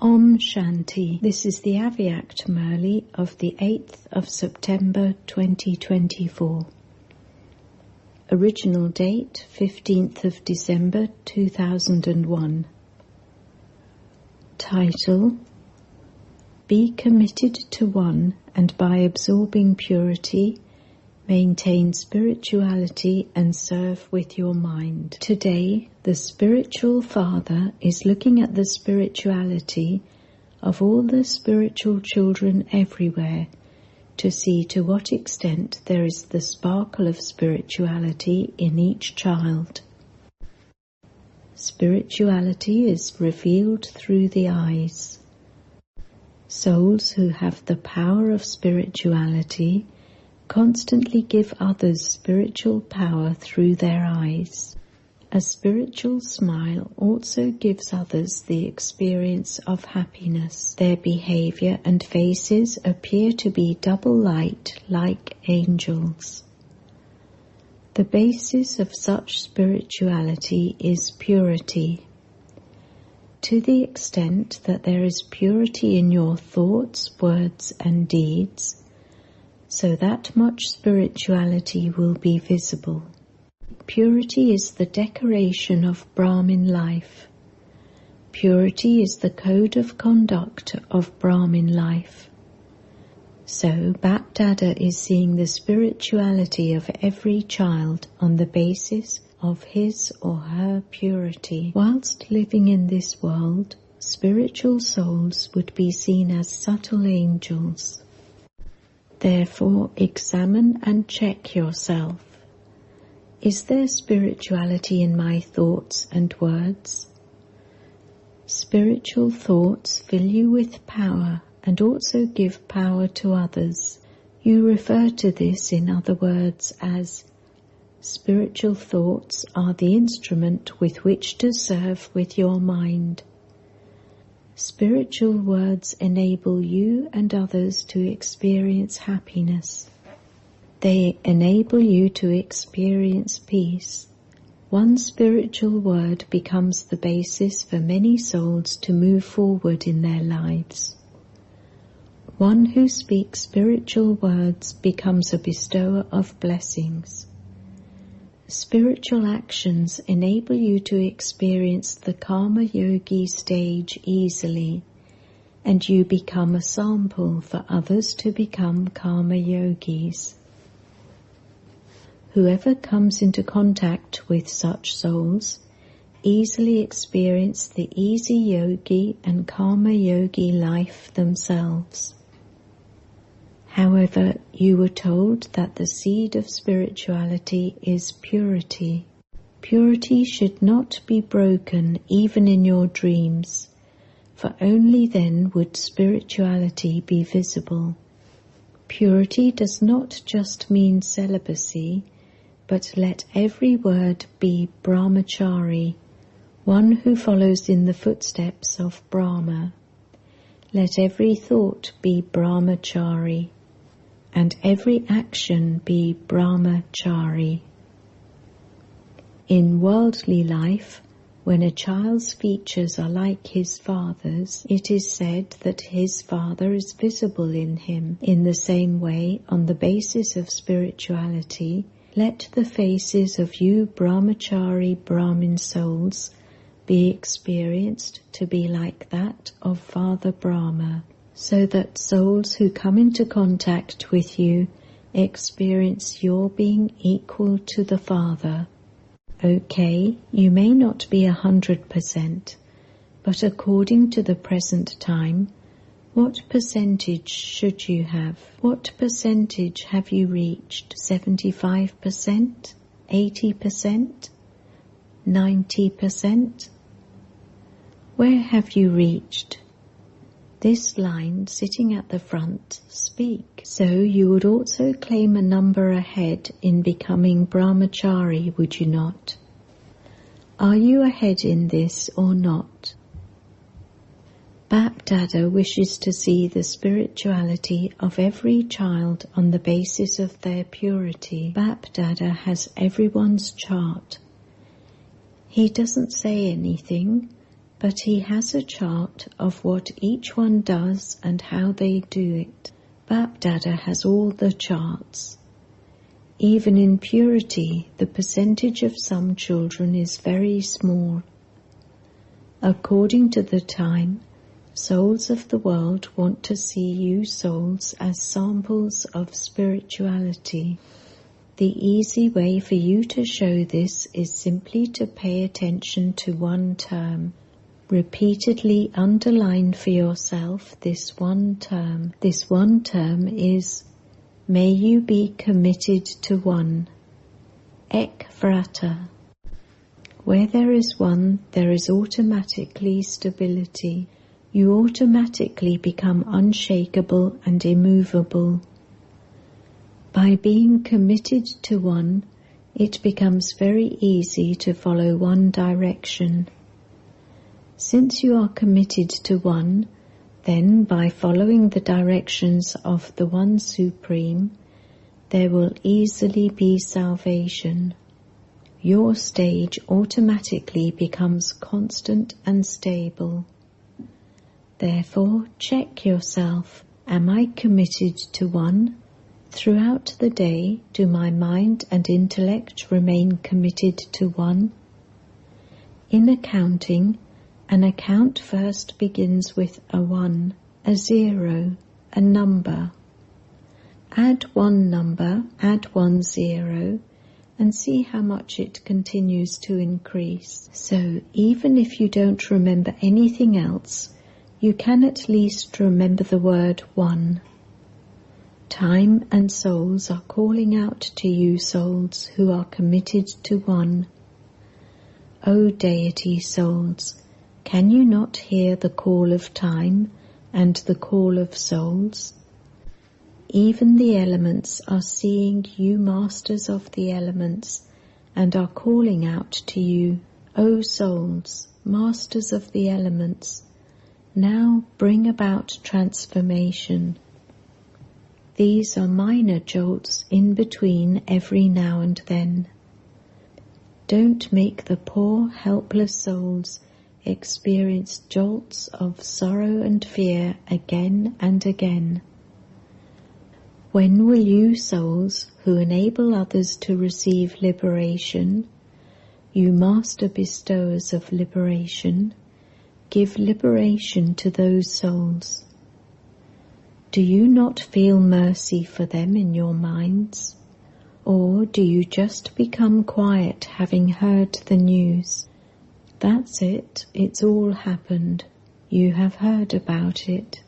Om Shanti. This is the Avyact Murli of the 8th of September 2024. Original date 15th of December 2001. Title: Be committed to one, and by absorbing purity, maintain spirituality and serve with your mind. Today, the spiritual father is looking at the spirituality of all the spiritual children everywhere to see to what extent there is the sparkle of spirituality in each child. Spirituality is revealed through the eyes. Souls who have the power of spirituality constantly give others spiritual power through their eyes. A spiritual smile also gives others the experience of happiness. Their behavior and faces appear to be double light like angels. The basis of such spirituality is purity. To the extent that there is purity in your thoughts, words and deeds, so that much spirituality will be visible. Purity is the decoration of Brahmin life. Purity is the code of conduct of Brahmin life. So Bap Dada is seeing the spirituality of every child on the basis of his or her purity. Whilst living in this world, spiritual souls would be seen as subtle angels. Therefore, examine and check yourself. Is there spirituality in my thoughts and words? Spiritual thoughts fill you with power and also give power to others. You refer to this, in other words, as spiritual thoughts are the instrument with which to serve with your mind. Spiritual words enable you and others to experience happiness. They enable you to experience peace. One spiritual word becomes the basis for many souls to move forward in their lives. One who speaks spiritual words becomes a bestower of blessings. Spiritual actions enable you to experience the Karma Yogi stage easily, and you become a sample for others to become Karma Yogis. Whoever comes into contact with such souls easily experience the easy yogi and Karma Yogi life themselves. However, you were told that the seed of spirituality is purity. Purity should not be broken even in your dreams, for only then would spirituality be visible. Purity does not just mean celibacy, but let every word be brahmachari, one who follows in the footsteps of Brahma. Let every thought be brahmachari, and every action be brahmachari. In worldly life, when a child's features are like his father's, it is said that his father is visible in him. In the same way, on the basis of spirituality, let the faces of you brahmachari Brahmin souls be experienced to be like that of Father Brahma, so that souls who come into contact with you experience your being equal to the Father. Okay, you may not be 100%, but according to the present time, what percentage should you have? What percentage have you reached? 75%? 80%? 90%? Where have you reached? This line sitting at the front speak. So you would also claim a number ahead in becoming brahmachari, would you not? Are you ahead in this or not? Bap Dada wishes to see the spirituality of every child on the basis of their purity. Bap Dada has everyone's chart. He doesn't say anything, but he has a chart of what each one does and how they do it. Bap-Dada has all the charts. Even in purity, the percentage of some children is very small. According to the time, souls of the world want to see you souls as samples of spirituality. The easy way for you to show this is simply to pay attention to one term. Repeatedly underline for yourself this one term. This one term is, may you be committed to one. Ek Vrata. Where there is one, there is automatically stability. You automatically become unshakable and immovable. By being committed to one, it becomes very easy to follow one direction. Since you are committed to one, then by following the directions of the One Supreme, there will easily be salvation. Your stage automatically becomes constant and stable. Therefore, check yourself. Am I committed to one? Throughout the day, do my mind and intellect remain committed to one? In accounting, an account first begins with a 1, a 0, a number. Add one number, add 1 0, and see how much it continues to increase. So even if you don't remember anything else, you can at least remember the word 1. Time and souls are calling out to you souls who are committed to one. O deity souls, can you not hear the call of time and the call of souls? Even the elements are seeing you masters of the elements and are calling out to you, O souls, masters of the elements, now bring about transformation. These are minor jolts in between every now and then. Don't make the poor, helpless souls experience jolts of sorrow and fear again and again. When will you souls who enable others to receive liberation, you master bestowers of liberation, give liberation to those souls? Do you not feel mercy for them in your minds? Or do you just become quiet having heard the news? That's it, it's all happened. You have heard about it.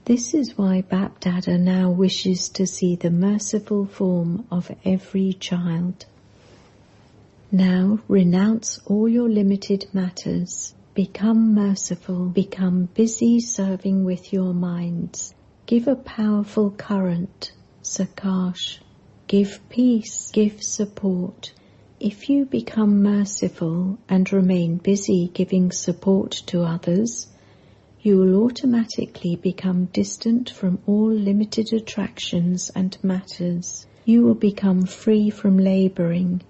This is why Bap-Dada now wishes to see the merciful form of every child. Now renounce all your limited matters. Become merciful, become busy serving with your minds. Give a powerful current, Sakash. Give peace, give support. If you become merciful and remain busy giving support to others, you will automatically become distant from all limited attractions and matters. You will become free from laboring.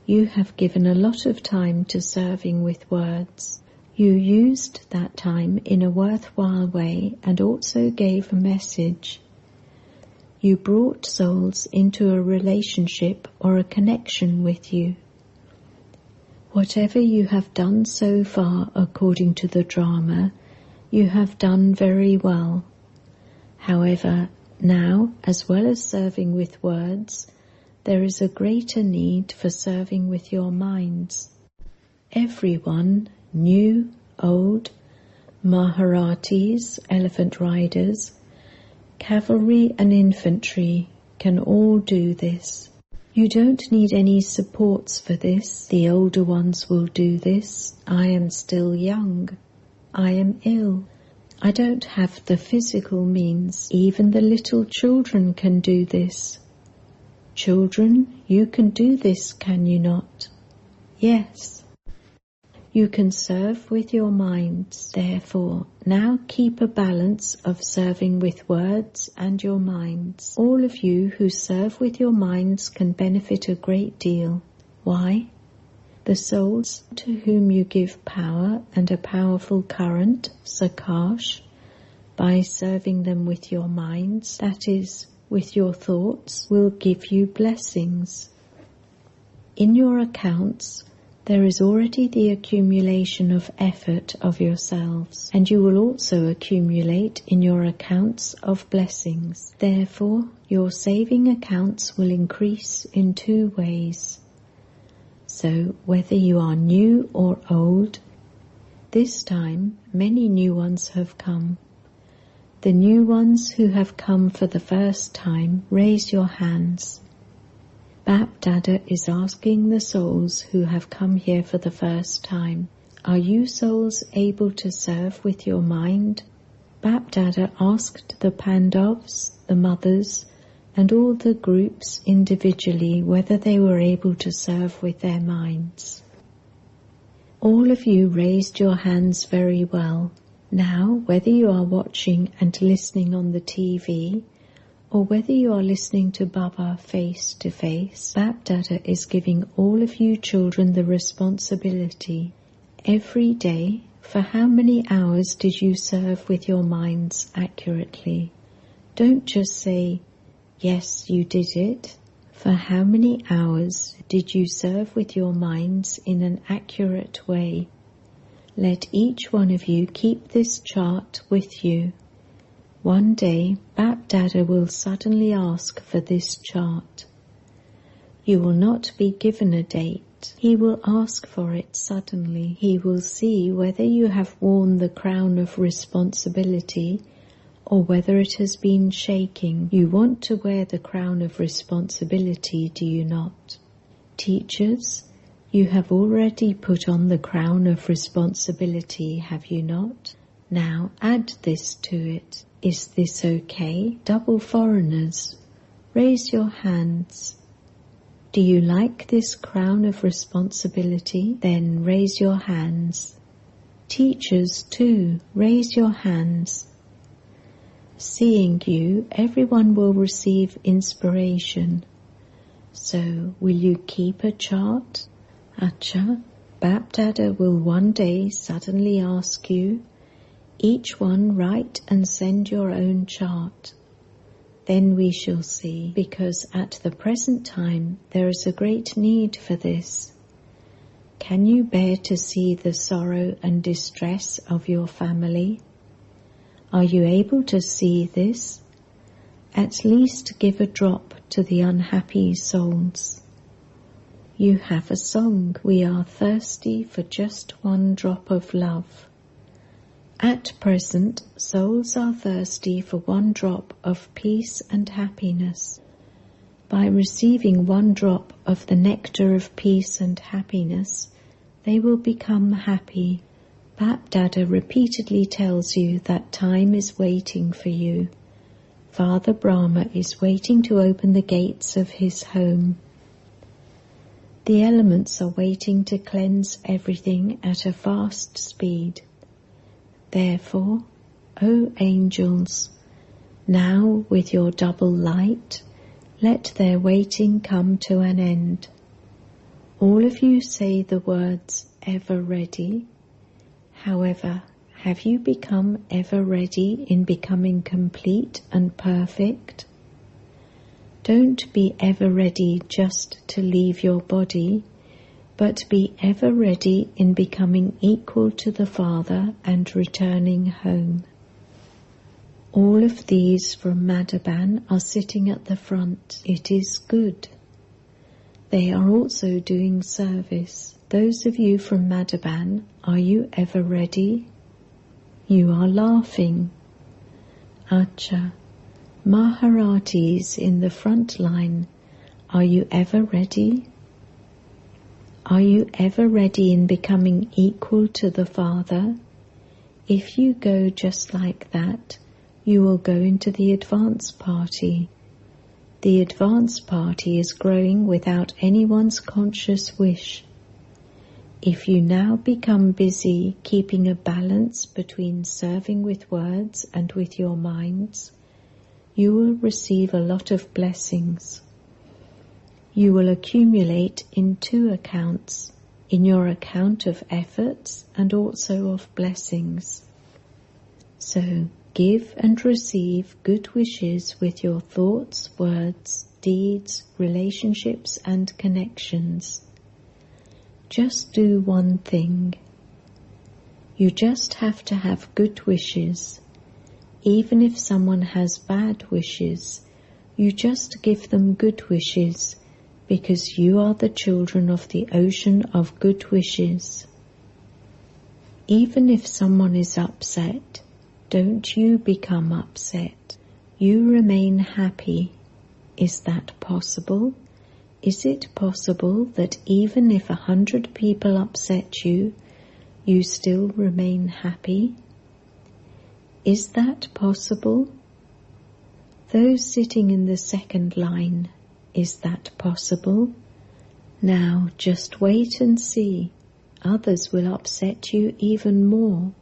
You have given a lot of time to serving with words. You used that time in a worthwhile way and also gave a message. You brought souls into a relationship or a connection with you. Whatever you have done so far according to the drama, you have done very well. However, now, as well as serving with words, there is a greater need for serving with your minds. Everyone, new, old, Maharatis, elephant riders, cavalry and infantry, can all do this. You don't need any supports for this. The older ones will do this. I am still young. I am ill. I don't have the physical means. Even the little children can do this. Children, you can do this, can you not? Yes. You can serve with your minds. Therefore, now keep a balance of serving with words and your minds. All of you who serve with your minds can benefit a great deal. Why? The souls to whom you give power and a powerful current, Sakash, by serving them with your minds, that is, with your thoughts, will give you blessings. In your accounts, there is already the accumulation of effort of yourselves, and you will also accumulate in your accounts of blessings. Therefore, your saving accounts will increase in 2 ways. So, whether you are new or old, this time many new ones have come. The new ones who have come for the first time, raise your hands. Bap Dada is asking the souls who have come here for the first time, are you souls able to serve with your mind? Bap Dada asked the Pandavas, the mothers, and all the groups individually whether they were able to serve with their minds. All of you raised your hands very well. Now, whether you are watching and listening on the TV, or whether you are listening to Baba face to face, Bap Dada is giving all of you children the responsibility. Every day, for how many hours did you serve with your minds accurately? Don't just say, yes, you did it. For how many hours did you serve with your minds in an accurate way? Let each one of you keep this chart with you. One day, Bap Dada will suddenly ask for this chart. You will not be given a date. He will ask for it suddenly. He will see whether you have worn the crown of responsibility or whether it has been shaking. You want to wear the crown of responsibility, do you not? Teachers, you have already put on the crown of responsibility, have you not? Now add this to it. Is this okay? Double foreigners, raise your hands. Do you like this crown of responsibility? Then raise your hands. Teachers too, raise your hands. Seeing you, everyone will receive inspiration. So, will you keep a chart? Acha, Bap Dada will one day suddenly ask you, each one write and send your own chart. Then we shall see, because at the present time there is a great need for this. Can you bear to see the sorrow and distress of your family? Are you able to see this? At least give a drop to the unhappy souls. You have a song, we are thirsty for just one drop of love. At present, souls are thirsty for one drop of peace and happiness. By receiving one drop of the nectar of peace and happiness, they will become happy. Bap Dada repeatedly tells you that time is waiting for you. Father Brahma is waiting to open the gates of his home. The elements are waiting to cleanse everything at a fast speed. Therefore, O angels, now with your double light, let their waiting come to an end. All of you say the words ever ready. However, have you become ever ready in becoming complete and perfect? Don't be ever ready just to leave your body, but be ever ready in becoming equal to the Father and returning home. All of these from Madhaban are sitting at the front. It is good. They are also doing service. Those of you from Madhaban, are you ever ready? You are laughing. Acha, Maharatis in the front line, are you ever ready? Are you ever ready in becoming equal to the Father? If you go just like that, you will go into the advance party. The advance party is growing without anyone's conscious wish. If you now become busy keeping a balance between serving with words and with your minds, you will receive a lot of blessings. You will accumulate in 2 accounts, in your account of efforts and also of blessings. So give and receive good wishes with your thoughts, words, deeds, relationships and connections. Just do one thing. You just have to have good wishes. Even if someone has bad wishes, you just give them good wishes, because you are the children of the ocean of good wishes. Even if someone is upset, don't you become upset. You remain happy. Is that possible? Is it possible that even if 100 people upset you, you still remain happy? Is that possible? Those sitting in the second line, is that possible? Now just wait and see. Others will upset you even more.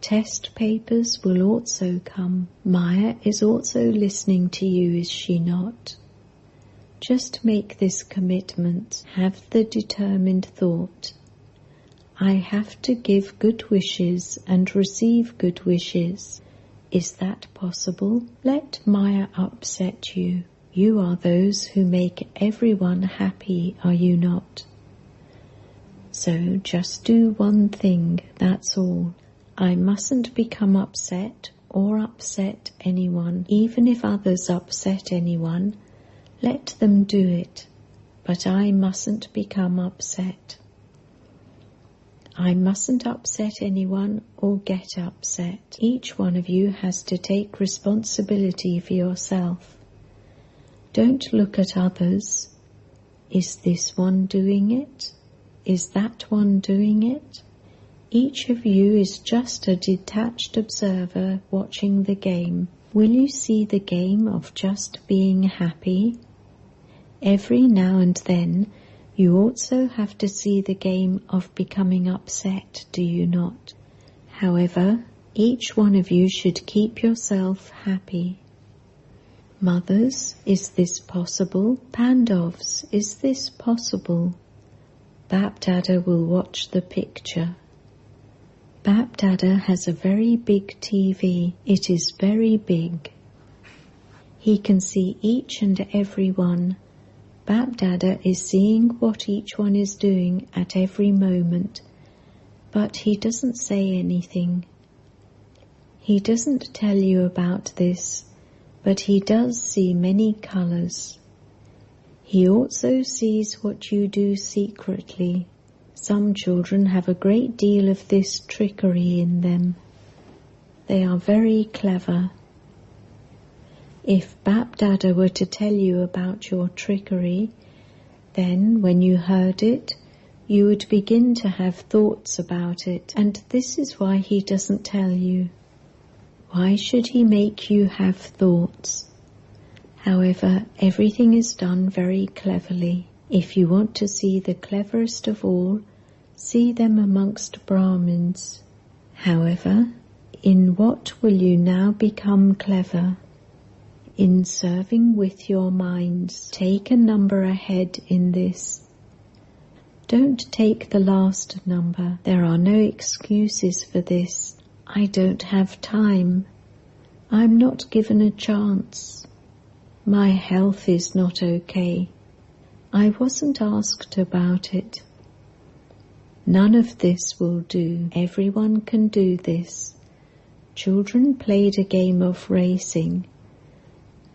Test papers will also come. Maya is also listening to you, is she not? Just make this commitment. Have the determined thought. I have to give good wishes and receive good wishes. Is that possible? Let Maya upset you. You are those who make everyone happy, are you not? So just do one thing, that's all. I mustn't become upset or upset anyone. Even if others upset anyone, let them do it. But I mustn't become upset. I mustn't upset anyone or get upset. Each one of you has to take responsibility for yourself. Don't look at others. Is this one doing it? Is that one doing it? Each of you is just a detached observer watching the game. Will you see the game of just being happy? Every now and then, you also have to see the game of becoming upset, do you not? However, each one of you should keep yourself happy. Mothers, is this possible? Pandavs, is this possible? Bapdada will watch the picture. Bapdada has a very big TV. It is very big. He can see each and every one. Bapdada is seeing what each one is doing at every moment, but he doesn't say anything. He doesn't tell you about this, but he does see many colours. He also sees what you do secretly. Some children have a great deal of this trickery in them. They are very clever. If Bapdada were to tell you about your trickery, then when you heard it, you would begin to have thoughts about it, and this is why he doesn't tell you. Why should he make you have thoughts? However, everything is done very cleverly. If you want to see the cleverest of all, see them amongst Brahmins. However, in what will you now become clever? In serving with your minds. Take a number ahead in this. Don't take the last number. There are no excuses for this. I don't have time. I'm not given a chance. My health is not okay. I wasn't asked about it. None of this will do. Everyone can do this. Children played a game of racing.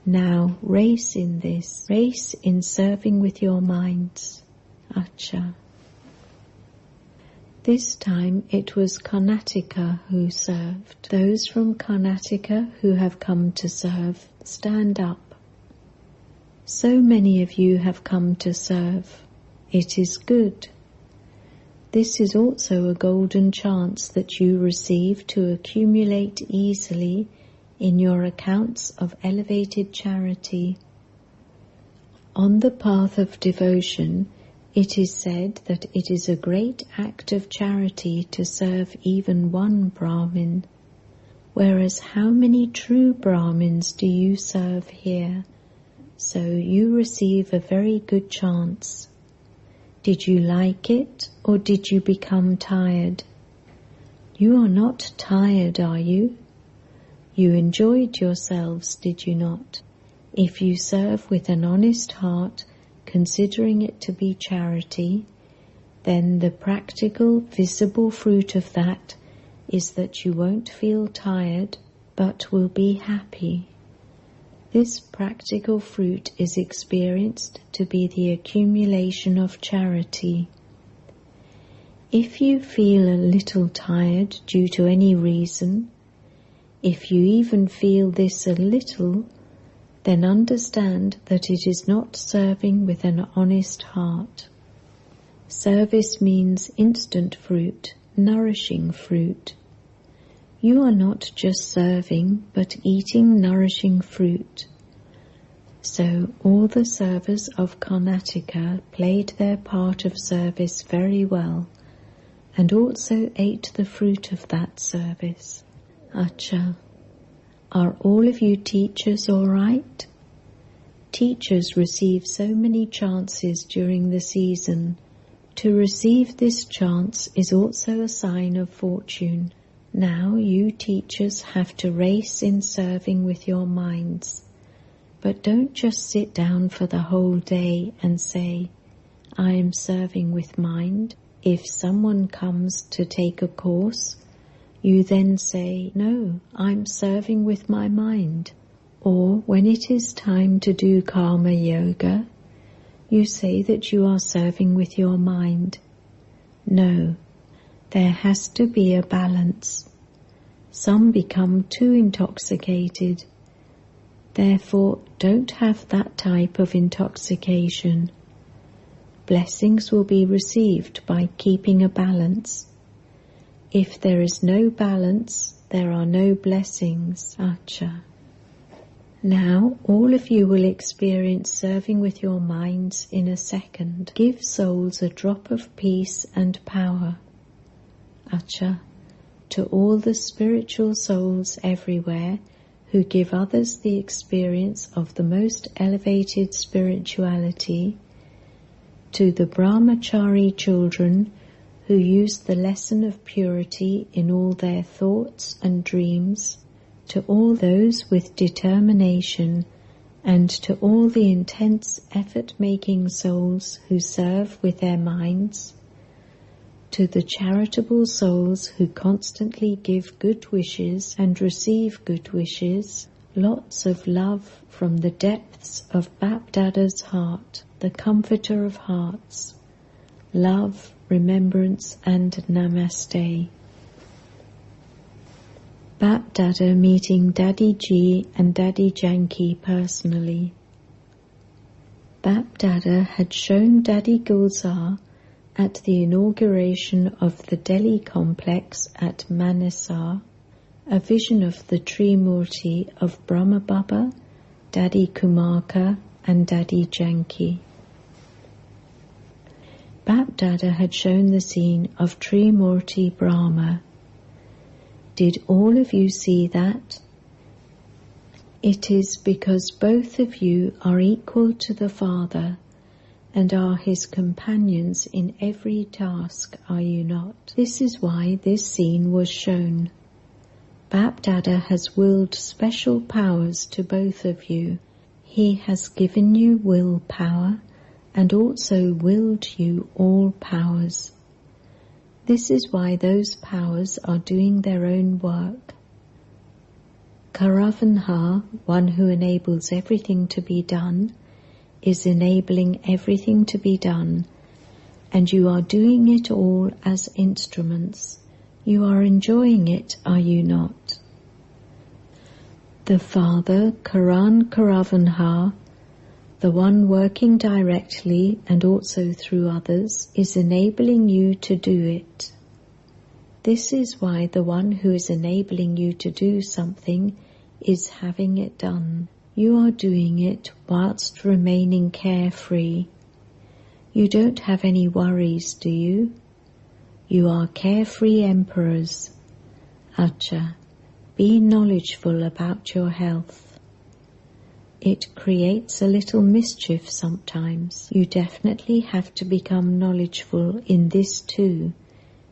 Now race in this. Race in serving with your minds. Acha. This time it was Karnataka who served. Those from Karnataka who have come to serve, stand up. So many of you have come to serve. It is good. This is also a golden chance that you receive to accumulate easily in your accounts of elevated charity. On the path of devotion, it is said that it is a great act of charity to serve even one Brahmin. Whereas how many true Brahmins do you serve here? So you receive a very good chance. Did you like it, or did you become tired? You are not tired, are you? You enjoyed yourselves, did you not? If you serve with an honest heart, considering it to be charity, then the practical, visible fruit of that is that you won't feel tired, but will be happy. This practical fruit is experienced to be the accumulation of charity. If you feel a little tired due to any reason, if you even feel this a little, then understand that it is not serving with an honest heart. Service means instant fruit, nourishing fruit. You are not just serving, but eating nourishing fruit. So all the servers of Karnataka played their part of service very well, and also ate the fruit of that service. Acha, are all of you teachers all right? Teachers receive so many chances during the season. To receive this chance is also a sign of fortune. Now you teachers have to race in serving with your minds. But don't just sit down for the whole day and say, I am serving with mind. If someone comes to take a course, you then say, no, I'm serving with my mind. Or when it is time to do karma yoga, you say that you are serving with your mind. No, there has to be a balance. Some become too intoxicated. Therefore, don't have that type of intoxication. Blessings will be received by keeping a balance. If there is no balance, there are no blessings. Acha. Now all of you will experience serving with your minds in a second. Give souls a drop of peace and power. Acha. To all the spiritual souls everywhere who give others the experience of the most elevated spirituality, to the brahmachari children who use the lesson of purity in all their thoughts and dreams, to all those with determination, and to all the intense effort-making souls who serve with their minds, to the charitable souls who constantly give good wishes and receive good wishes, lots of love from the depths of Bap-Dada's heart, the comforter of hearts. Love, remembrance and namaste. Bap-Dada meeting Daddy Ji and Daddy Janki personally. Bap-Dada had shown Daddy Gulzar at the inauguration of the Delhi complex at Manesar a vision of the Trimurti of Brahma Baba, Daddy Kumarka and Daddy Janki. Bap-Dada had shown the scene of Trimurti Brahma. Did all of you see that? It is because both of you are equal to the Father and are his companions in every task, are you not? This is why this scene was shown. Bap-Dada has willed special powers to both of you. He has given you will power and also willed you all powers. This is why those powers are doing their own work. Karavanha, one who enables everything to be done, is enabling everything to be done, and you are doing it all as instruments. You are enjoying it, are you not? The Father, Karan Karavanha, the one working directly and also through others, is enabling you to do it. This is why the one who is enabling you to do something is having it done. You are doing it whilst remaining carefree. You don't have any worries, do you? You are carefree emperors. Acha, be knowledgeful about your health. It creates a little mischief sometimes. You definitely have to become knowledgeable in this too,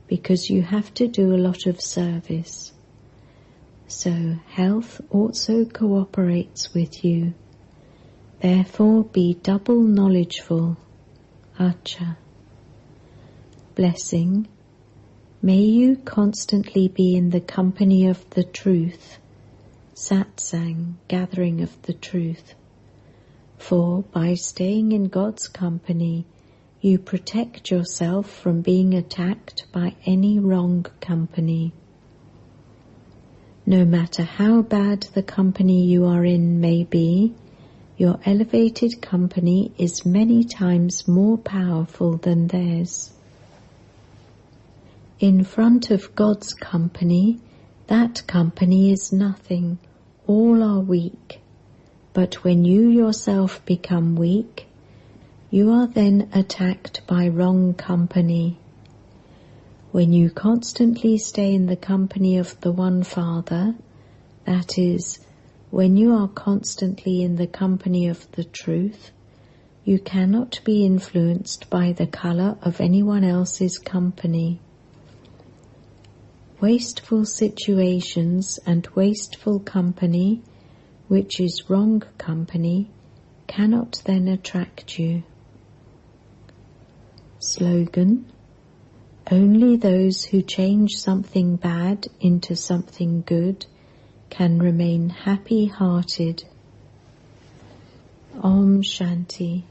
because you have to do a lot of service. So health also cooperates with you. Therefore be double knowledgeful. Acha. Blessing. May you constantly be in the company of the truth. Satsang, gathering of the truth. For by staying in God's company, you protect yourself from being attacked by any wrong company. No matter how bad the company you are in may be, your elevated company is many times more powerful than theirs. In front of God's company, that company is nothing. All are weak. But when you yourself become weak, you are then attacked by wrong company. When you constantly stay in the company of the One Father, that is, when you are constantly in the company of the truth, you cannot be influenced by the color of anyone else's company. Wasteful situations and wasteful company, which is wrong company, cannot then attract you. Slogan: only those who change something bad into something good can remain happy-hearted. Om Shanti.